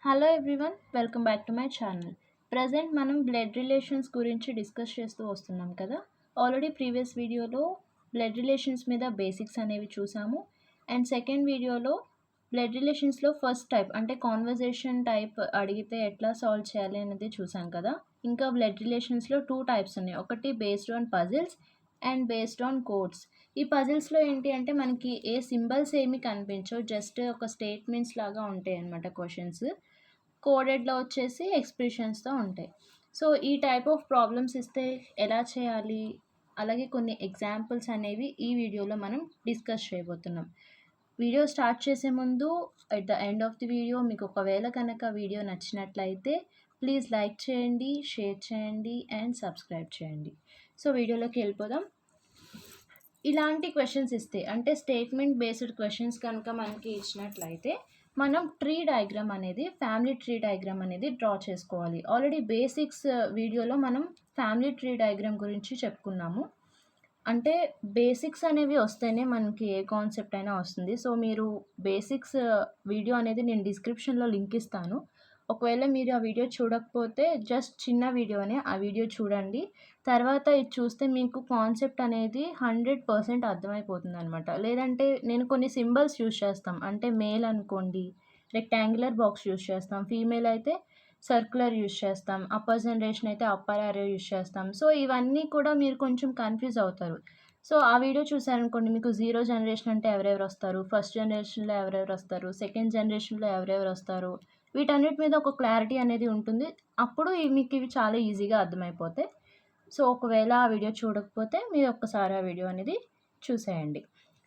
Hello everyone, welcome back to my channel. Present మనం blood relations గురించి discuss చేస్తూ వస్తున్నాం కదా. ఆల్రెడీ ప్రీవియస్ వీడియోలో బ్లడ్ రిలేషన్స్ మీద బేసిక్స్ అనేవి చూసాము. అండ్ సెకండ్ వీడియోలో బ్లడ్ రిలేషన్స్లో ఫస్ట్ టైప్ అంటే కాన్వర్జేషన్ టైప్ అడిగితే ఎట్లా సాల్వ్ చేయాలి అనేది చూసాం కదా. ఇంకా బ్లడ్ రిలేషన్స్లో 2 టైప్స్ ఉన్నాయి. ఒకటి based on puzzles and based on codes. ఈ పజిల్స్లో ఏంటి అంటే మనకి ఏ సింబల్స్ ఏమి కనిపించవు, జస్ట్ ఒక స్టేట్మెంట్స్ లాగా ఉంటాయి అన్నమాట క్వశ్చన్స్. కోడెడ్లో వచ్చేసి ఎక్స్ప్రెషన్స్తో ఉంటాయి. సో ఈ టైప్ ఆఫ్ ప్రాబ్లమ్స్ ఇస్తే ఎలా చేయాలి, అలాగే కొన్ని ఎగ్జాంపుల్స్ అనేవి ఈ వీడియోలో మనం డిస్కస్ చేయబోతున్నాం. వీడియో స్టార్ట్ చేసే ముందు at the end of the video మీకు ఒకవేళ కనుక వీడియో నచ్చినట్లయితే ప్లీజ్ లైక్ చేయండి, షేర్ చేయండి అండ్ సబ్స్క్రైబ్ చేయండి. సో వీడియోలోకి వెళ్ళిపోదాం. ఇలాంటి క్వశ్చన్స్ ఇస్తే అంటే స్టేట్మెంట్ బేస్డ్ క్వశ్చన్స్ కనుక మనకి ఇచ్చినట్లయితే మనం ట్రీ డయాగ్రామ్ అనేది ఫ్యామిలీ ట్రీ డయాగ్రామ్ అనేది డ్రా చేసుకోవాలి. ఆల్రెడీ బేసిక్స్ వీడియోలో మనం ఫ్యామిలీ ట్రీ డయాగ్రామ్ గురించి చెప్పుకున్నాము. అంటే బేసిక్స్ అనేవి వస్తేనే మనకి ఏ కాన్సెప్ట్ అయినా వస్తుంది. సో మీరు బేసిక్స్ వీడియో అనేది నేను డిస్క్రిప్షన్లో లింక్ ఇస్తాను. ఒకవేళ మీరు ఆ వీడియో చూడకపోతే జస్ట్ చిన్న వీడియోనే, ఆ వీడియో చూడండి. తర్వాత ఇది చూస్తే మీకు కాన్సెప్ట్ అనేది 100% అర్థమైపోతుంది అనమాట. లేదంటే నేను కొన్ని సింబల్స్ యూజ్ చేస్తాం. అంటే మేల్ అనుకోండి రెక్టాంగులర్ బాక్స్ యూజ్ చేస్తాం, ఫీమేల్ అయితే సర్క్యులర్ యూజ్ చేస్తాం, అప్పర్ జనరేషన్ అయితే అప్పర్ యారో యూజ్ చేస్తాం. సో ఇవన్నీ కూడా మీరు కొంచెం కన్ఫ్యూజ్ అవుతారు. సో ఆ వీడియో చూసారనుకోండి, మీకు 0 జనరేషన్ అంటే ఎవరెవరు వస్తారు, ఫస్ట్ జనరేషన్లో ఎవరెవరు వస్తారు, సెకండ్ జనరేషన్లో ఎవరెవరు వస్తారు, వీటన్నిటి మీద ఒక క్లారిటీ అనేది ఉంటుంది. అప్పుడు మీకు ఇవి చాలా ఈజీగా అర్థమైపోతాయి. సో ఒకవేళ ఆ వీడియో చూడకపోతే మీరు ఒక్కసారి ఆ వీడియో అనేది చూసేయండి.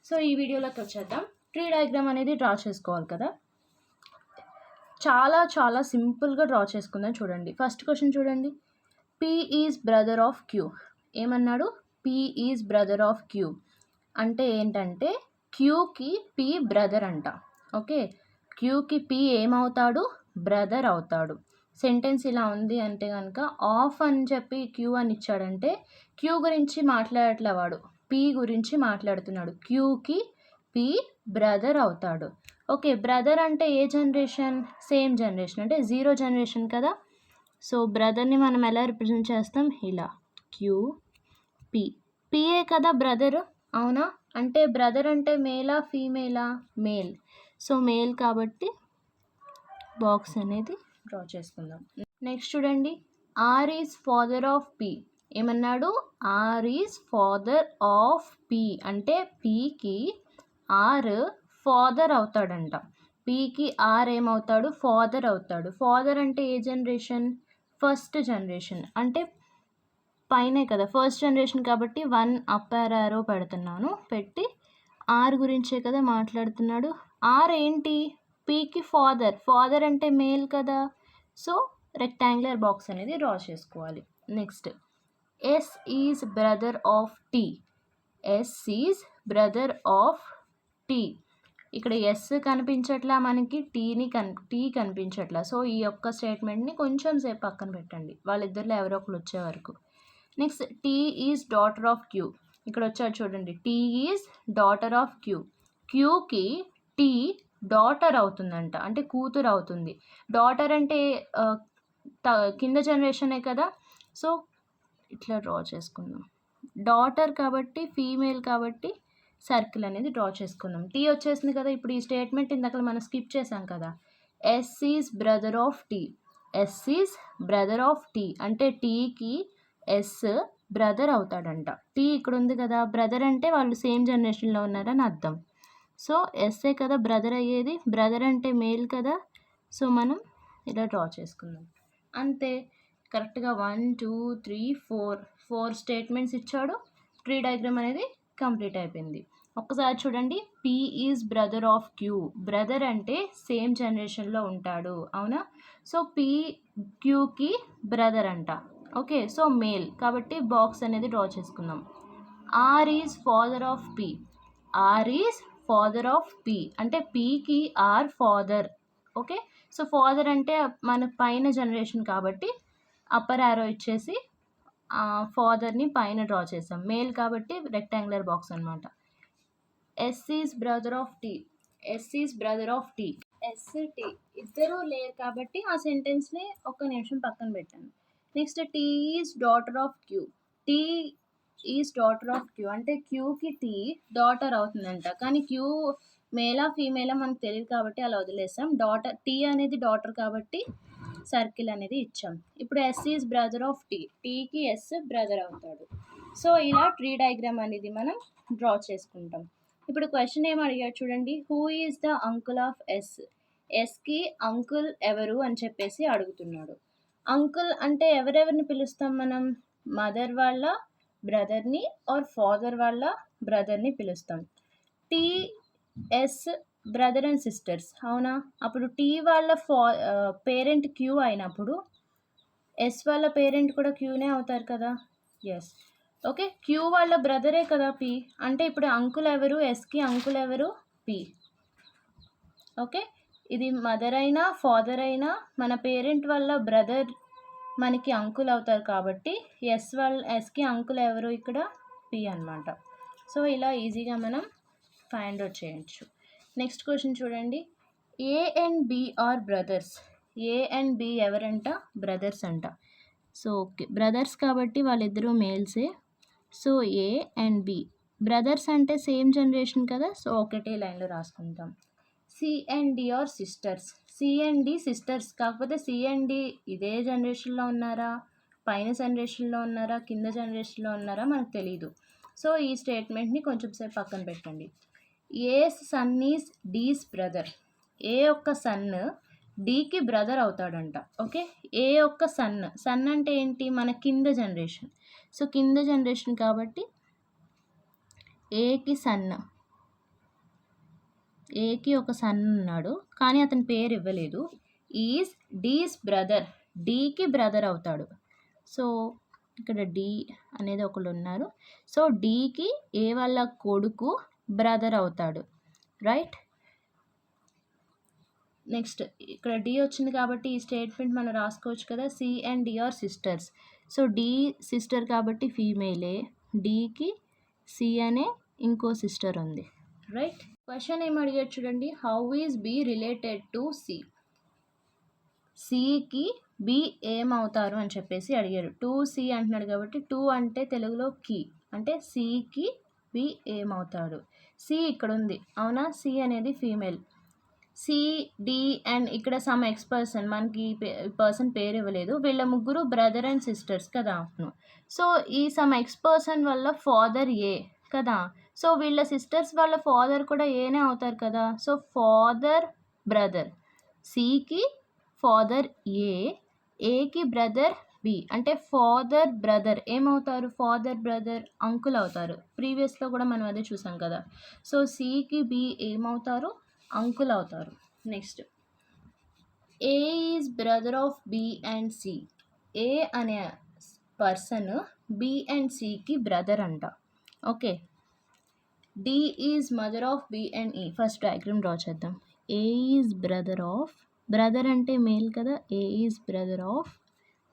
సో ఈ వీడియోలోకి వచ్చేద్దాం. ట్రీ డయాగ్రామ్ అనేది డ్రా చేసుకోవాలి కదా. చాలా చాలా సింపుల్గా డ్రా చేసుకుందాం. చూడండి, ఫస్ట్ క్వశ్చన్ చూడండి. P is brother of Q. ఏమన్నాడు? P is brother of Q అంటే ఏంటంటే క్యూకి పీ బ్రదర్ అంట. ఓకే, క్యూకి పీ ఏమవుతాడు? బ్రదర్ అవుతాడు. సెంటెన్స్ ఇలా ఉంది అంటే కనుక ఆఫ్ అని చెప్పి క్యూ అని ఇచ్చాడంటే క్యూ గురించి మాట్లాడట్లే, వాడు పీ గురించి మాట్లాడుతున్నాడు. క్యూకి పీ బ్రదర్ అవుతాడు. ఓకే, బ్రదర్ అంటే ఏ జనరేషన్? సేమ్ జనరేషన్, అంటే 0 జనరేషన్ కదా. సో బ్రదర్ని మనం ఎలా రిప్రజెంట్ చేస్తాం? ఇలా క్యూ పీ. పీఏ కదా బ్రదర్, అవునా? అంటే బ్రదర్ అంటే మేలా ఫీమేలా? మేల్. సో మేల్ కాబట్టి బాక్స్ అనేది డ్రా చేసుకుందాం. నెక్స్ట్ చూడండి, R is father of P. ఏమన్నాడు? R is father of P అంటే పీకి ఆర్ ఫాదర్ అవుతాడంట. పీకి ఆర్ ఏమవుతాడు? ఫాదర్ అవుతాడు. ఫాదర్ అంటే ఏ జనరేషన్? ఫస్ట్ జనరేషన్, అంటే పైనే కదా, ఫస్ట్ జనరేషన్ కాబట్టి 1 అప్పర్ యారో పెడుతున్నాను. పెట్టి ఆర్ గురించే కదా మాట్లాడుతున్నాడు. ఆర్ ఏంటి? పీకి ఫాదర్. ఫాదర్ అంటే మేల్ కదా. సో రెక్టాంగులర్ బాక్స్ అనేది డ్రా చేసుకోవాలి. Next, S is brother of T. S is brother of T. ఇక్కడ ఎస్ కనిపించట్లా మనకి, టీ కనిపించట్లా. సో ఈ యొక్క స్టేట్మెంట్ని కొంచెం సేపు పక్కన పెట్టండి, వాళ్ళిద్దరిలో ఎవరో ఒకరు వచ్చే వరకు. Next, T is daughter of Q. ఇక్కడ వచ్చాడు చూడండి, T is daughter of Q. క్యూకి టీ డాటర్ అవుతుందంట, అంటే కూతురు అవుతుంది. డాటర్ అంటే కింద జనరేషనే కదా. సో ఇట్లా డ్రా చేసుకుందాం. డాటర్ కాబట్టి ఫీమేల్ కాబట్టి సర్కిల్ అనేది డ్రా చేసుకున్నాం. టీ వచ్చేసింది కదా. ఇప్పుడు ఈ స్టేట్మెంట్ ఇందాక మనం స్కిప్ చేసాం కదా. S is brother of T. S is brother of T అంటే టీకి ఎస్ బ్రదర్ అవుతాడంట. టీ ఇక్కడ ఉంది కదా, బ్రదర్ అంటే వాళ్ళు సేమ్ జనరేషన్లో ఉన్నారని అర్థం. సో ఎస్ఏ కదా బ్రదర్ అయ్యేది, బ్రదర్ అంటే మేల్ కదా. సో మనం ఇలా డ్రా చేసుకుందాం. అంతే, కరెక్ట్గా 1 2 3 4 స్టేట్మెంట్స్ ఇచ్చాడు. ట్రీ డయాగ్రామ్ అనేది కంప్లీట్ అయిపోయింది. ఒక్కసారి చూడండి, P is brother of Q. Brother అంటే సేమ్ జనరేషన్లో ఉంటాడు, అవునా. సో పీ క్యూకి బ్రదర్ అంట. ఓకే, సో మేల్ కాబట్టి బాక్స్ అనేది డ్రా చేసుకుందాం. R is father of P. R is father of P అంటే పీకి R father. Okay, so father అంటే మన పైన జనరేషన్ కాబట్టి అప్పర్ యారో ఇచ్చేసి ఫాదర్ని పైన డ్రా చేసాం. మేల్ కాబట్టి రెక్టాంగులర్ బాక్స్ అనమాట. S is brother of T. S is brother of T. S T ఇద్దరు లేరు కాబట్టి ఆ సెంటెన్స్ని ఒక్క నిమిషం పక్కన పెట్టాను. Next T is daughter of Q. T is daughter of Q అంటే క్యూకి టీ డాటర్ అవుతుందంట, కానీ క్యూ మేలా ఫీమేలా మనకు తెలియదు కాబట్టి అలా వదిలేసాం. డాటర్ టీ అనేది డాటర్ కాబట్టి సర్కిల్ అనేది ఇచ్చాం. ఇప్పుడు S is brother of T. టీకి ఎస్ బ్రదర్ అవుతాడు. సో ఇలా ట్రీ డయాగ్రామ్ అనేది మనం డ్రా చేసుకుంటాం. ఇప్పుడు క్వశ్చన్ ఏం అడిగాడు చూడండి, who is the uncle of S. ఎస్కి అంకుల్ ఎవరు అని చెప్పేసి అడుగుతున్నాడు. అంకుల్ అంటే ఎవరెవరిని పిలుస్తాం మనం? మదర్ వాళ్ళ బ్రదర్ని ఆర్ ఫాదర్ వాళ్ళ బ్రదర్ని పిలుస్తాం. T S brother and sisters, అవునా? అప్పుడు టీ వాళ్ళ పేరెంట్ క్యూ అయినప్పుడు ఎస్ వాళ్ళ పేరెంట్ కూడా క్యూనే అవుతారు కదా. Yes, okay. క్యూ వాళ్ళ బ్రదరే కదా పి. అంటే ఇప్పుడు అంకుల్ ఎవరు? ఎస్కి అంకుల్ ఎవరు? పి. ఓకే, ఇది మదర్ అయినా ఫాదర్ అయినా మన పేరెంట్ వాళ్ళ బ్రదర్ మనకి అంకుల్ అవుతారు కాబట్టి ఎస్కి అంకుల్ ఎవరు? ఇక్కడ పి అన్నమాట. సో ఇలా ఈజీగా మనం ఫైండ్ అవుట్ చేయొచ్చు. నెక్స్ట్ క్వశ్చన్ చూడండి, A and B are brothers. A and B ఎవరంట? బ్రదర్స్ అంట. సో ఓకే, బ్రదర్స్ కాబట్టి వాళ్ళిద్దరూ మేల్సే. So A and B brothers అంటే సేమ్ జనరేషన్ కదా, సో ఒకటే లైన్లో రాసుకుంటాం. C and D are sisters. C and D sisters, కాకపోతే సి అండ్ డి ఇదే జనరేషన్లో ఉన్నారా, పైన జనరేషన్లో ఉన్నారా, కింద జనరేషన్లో ఉన్నారా మనకు తెలీదు. సో ఈ స్టేట్మెంట్ని కొంచెం సేపు పక్కన పెట్టండి. ఏ సన్ ఈజ్ డీస్ బ్రదర్. ఏ యొక్క సన్ డీకి బ్రదర్ అవుతాడంట. ఓకే, ఏ యొక్క సన్ అంటే ఏంటి? మన కింద జనరేషన్. సో కింద జనరేషన్ కాబట్టి ఏకి సన్, ఏకి ఒక సన్ ఉన్నాడు కానీ అతని పేరు ఇవ్వలేదు. ఈజ్ డీస్ బ్రదర్, డీకి బ్రదర్ అవుతాడు. సో ఇక్కడ డి అనేది ఒకళ్ళు ఉన్నారు. సో డీకి ఏ వాళ్ళ కొడుకు బ్రదర్ అవుతాడు, రైట్? నెక్స్ట్ ఇక్కడ డి వచ్చింది కాబట్టి ఈ స్టేట్మెంట్ మనం రాసుకోవచ్చు కదా, C and D are sisters. So D sister కాబట్టి ఫీమేలే, డికి సి అనే ఇంకో సిస్టర్ ఉంది, రైట్? క్వశ్చన్ ఏం అడిగారు చూడండి, how is B related to C. సికి బి ఏమవుతారు అని చెప్పేసి అడిగారు. టు సి అంటున్నాడు కాబట్టి టూ అంటే తెలుగులో కీ, అంటే సికి బి ఏమవుతాడు. సి ఇక్కడ ఉంది, అవునా? సి అనేది ఫీమేల్. సి డి అండ్ ఇక్కడ సమ్ ఎక్స్ పర్సన్, మనకి పర్సన్ పేరు ఇవ్వలేదు. వీళ్ళ ముగ్గురు బ్రదర్ అండ్ సిస్టర్స్ కదా. సో ఈ సమ్ ఎక్స్ పర్సన్ వల్ల ఫాదర్ ఏ కదా. సో వీళ్ళ సిస్టర్స్ వాళ్ళ ఫాదర్ కూడా ఏనే అవుతారు కదా. సో ఫాదర్ బ్రదర్, సికి ఫాదర్ ఏ, ఏకి బ్రదర్ బి. అంటే ఫాదర్ బ్రదర్ ఏమవుతారు? ఫాదర్ బ్రదర్ అంకుల్ అవుతారు. ప్రీవియస్లో కూడా మనం అదే చూసాం కదా. సో సికి బి ఏమవుతారు? అంకుల్ అవుతారు. Next, A is brother of B and C. A అనే పర్సన్ బి అండ్ సికి బ్రదర్ అంట. Okay, D is mother of B and E. First diagram draw చేద్దాం. A is brother of, brother అంటే male కదా, A is brother of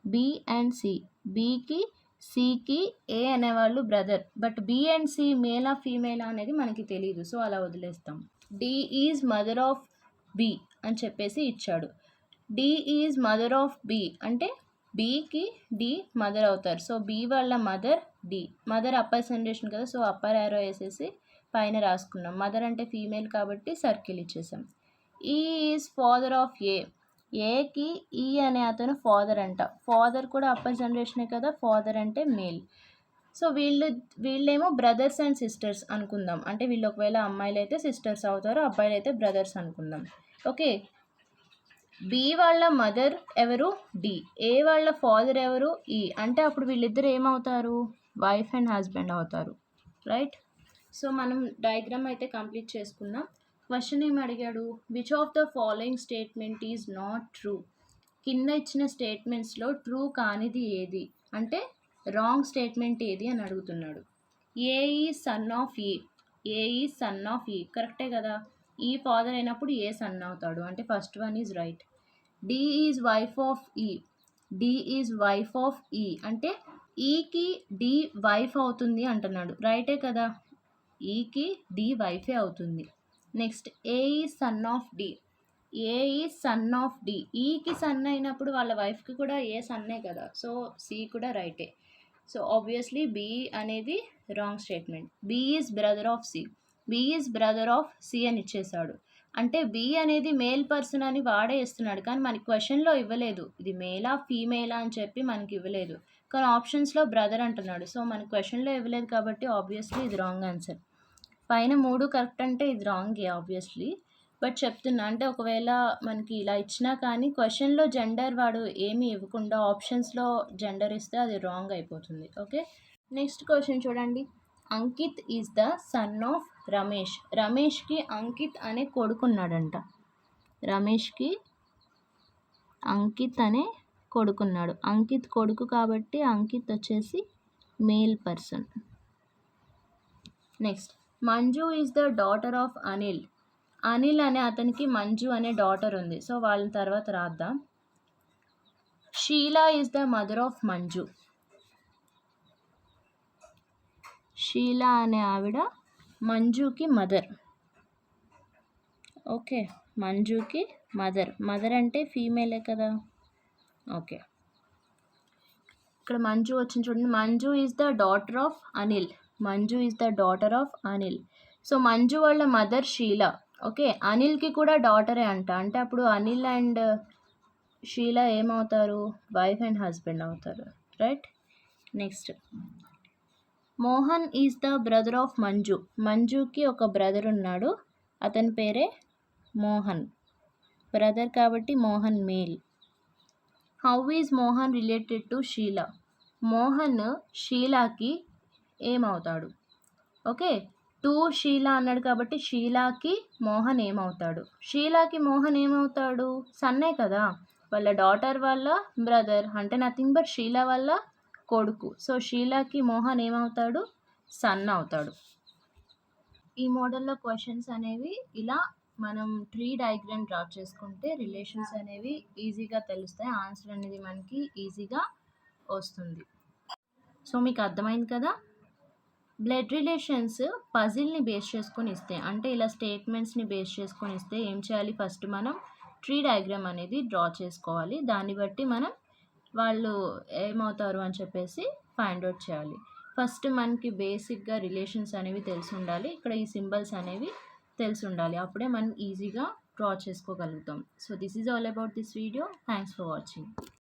B and C. బికి సికి A అనేవాళ్ళు brother, but B and C మేలా ఫీమేలా అనేది మనకి తెలియదు, సో అలా వదిలేస్తాం. D is mother of B అని చెప్పేసి ఇచ్చాడు. D is mother of B అంటే బికి డి మదర్ అవుతారు. సో బి వాళ్ళ mother D. Mother upper generation కదా, సో అప్పర్ యారో వేసేసి పైన రాసుకున్నాం. మదర్ అంటే ఫీమేల్ కాబట్టి సర్కిల్ ఇచ్చేసాం. ఈ ఈజ్ ఫాదర్ ఆఫ్ ఏ. ఏకి ఈ అనే అతను ఫాదర్ అంట. ఫాదర్ కూడా అప్పర్ జనరేషనే కదా, ఫాదర్ అంటే మేల్. సో వీళ్ళేమో బ్రదర్స్ అండ్ సిస్టర్స్ అనుకుందాం. అంటే వీళ్ళు ఒకవేళ అమ్మాయిలు అయితే సిస్టర్స్ అవుతారు, అబ్బాయిలు అయితే బ్రదర్స్ అనుకుందాం. ఓకే, బి వాళ్ళ మదర్ ఎవరు? డి. ఏ వాళ్ళ ఫాదర్ ఎవరు? ఈ. అంటే అప్పుడు వీళ్ళిద్దరు ఏమవుతారు? వైఫ్ అండ్ హస్బెండ్ అవుతారు, రైట్? సో మనం డయాగ్రామ్ అయితే కంప్లీట్ చేసుకున్నాం. క్వశ్చన్ ఏమి అడిగాడు, which of the following statement is not true. కింద ఇచ్చిన స్టేట్మెంట్స్లో ట్రూ కానిది ఏది అంటే రాంగ్ స్టేట్మెంట్ ఏది అని అడుగుతున్నాడు. ఏ ఈజ్ సన్ ఆఫ్ ఈ. ఏ ఈజ్ సన్ ఆఫ్ ఈ కరెక్టే కదా. ఈ ఫాదర్ అయినప్పుడు ఏ సన్ అవుతాడు, అంటే first one is right. D is wife of E. D is wife of E అంటే ఈకి డి వైఫ్ అవుతుంది అంటున్నాడు, రైటే కదా. ఈకి డి వైఫే అవుతుంది. Next, A is son of D. A is son of D. ఈకి సన్ అయినప్పుడు వాళ్ళ వైఫ్కి కూడా ఏ సన్నే కదా, సో సి కూడా రైటే. సో ఆబ్వియస్లీ బి అనేది wrong statement. B is brother of C. B is brother of C అని ఇచ్చేసాడు. అంటే బి అనేది మేల్ పర్సన్ అని వాడే ఇస్తున్నాడు, కానీ మనకి క్వశ్చన్లో ఇవ్వలేదు ఇది మేలా ఫీమేలా అని చెప్పి మనకి ఇవ్వలేదు, కానీ ఆప్షన్స్లో బ్రదర్ అంటున్నాడు. సో మనకి క్వశ్చన్లో ఇవ్వలేదు కాబట్టి ఆబ్వియస్లీ ఇది రాంగ్ ఆన్సర్. పైన 3 కరెక్ట్ అంటే ఇది రాంగే ఆబ్వియస్లీ, బట్ చెప్తున్నా అంటే ఒకవేళ మనకి ఇలా ఇచ్చినా కానీ క్వశ్చన్లో జెండర్ వాడు ఏమీ ఇవ్వకుండా ఆప్షన్స్లో జెండర్ ఇస్తే అది రాంగ్ అయిపోతుంది. ఓకే, నెక్స్ట్ క్వశ్చన్ చూడండి. Ankit is the son of Ramesh. రమేష్కి అంకిత్ అనే కొడుకున్నాడంట. రమేష్కి అంకిత్ అనే కొడుకున్నాడు. అంకిత్ కొడుకు కాబట్టి అంకిత్ వచ్చేసి male person. Next, Manju is the daughter of Anil. Anil అనే అతనికి మంజు అనే డాటర్ ఉంది, సో వాళ్ళ తర్వాత రాద్దాం. Sheela is the mother of Manju. Sheela అనే ఆవిడ మంజుకి మదర్. ఓకే, మంజుకి మదర్. మదర్ అంటే ఫీమేలే కదా. ఓకే, ఇక్కడ మంజు వచ్చింది చూడండి. Manju is the daughter of Anil. Manju is the daughter of Anil. So Manju వాళ్ళ మదర్ షీలా. ఓకే, అనిల్కి కూడా డాటరే అంట. అంటే అప్పుడు అనిల్ అండ్ షీలా ఏమవుతారు? వైఫ్ అండ్ హస్బెండ్ అవుతారు, right. Next, Mohan is the brother of Manju. మంజుకి ఒక బ్రదర్ ఉన్నాడు, అతని పేరే మోహన్. బ్రదర్ కాబట్టి Mohan male. How is Mohan related to Sheela. Mohan షీలాకి ఏమవుతాడు? ఓకే, టు షీలా అన్నాడు కాబట్టి షీలాకి మోహన్ ఏమవుతాడు? షీలాకి మోహన్ ఏమవుతాడు? సన్నే కదా, వాళ్ళ డాటర్ వాళ్ళ బ్రదర్, అంటే నథింగ్ బట్ షీలా వాళ్ళ కొడుకు. సో షీలాకి మోహన్ ఏమవుతాడు? సన్ అవుతాడు. ఈ మోడల్లో క్వశ్చన్స్ అనేవి ఇలా మనం ట్రీ డయాగ్రామ్ డ్రా చేసుకుంటే రిలేషన్స్ అనేవి ఈజీగా తెలుస్తాయి, ఆన్సర్ అనేది మనకి ఈజీగా వస్తుంది. సో మీకు అర్థమైంది కదా. బ్లడ్ రిలేషన్స్ పజిల్ని బేస్ చేసుకొని ఇస్తే, అంటే ఇలా స్టేట్మెంట్స్ని బేస్ చేసుకొని ఇస్తే ఏం చేయాలి? ఫస్ట్ మనం ట్రీ డయాగ్రామ్ అనేది డ్రా చేసుకోవాలి, దాన్ని బట్టి మనం వాళ్ళు ఏమవుతారు అని చెప్పేసి ఫైండ్ అవుట్ చేయాలి. ఫస్ట్ మనకి బేసిక్గా రిలేషన్స్ అనేవి తెలిసి ఉండాలి, ఇక్కడ ఈ సింబల్స్ అనేవి తెలిసి ఉండాలి, అప్పుడే మనం ఈజీగా డ్రా చేసుకోగలుగుతాం. So this is all about this video. Thanks for watching.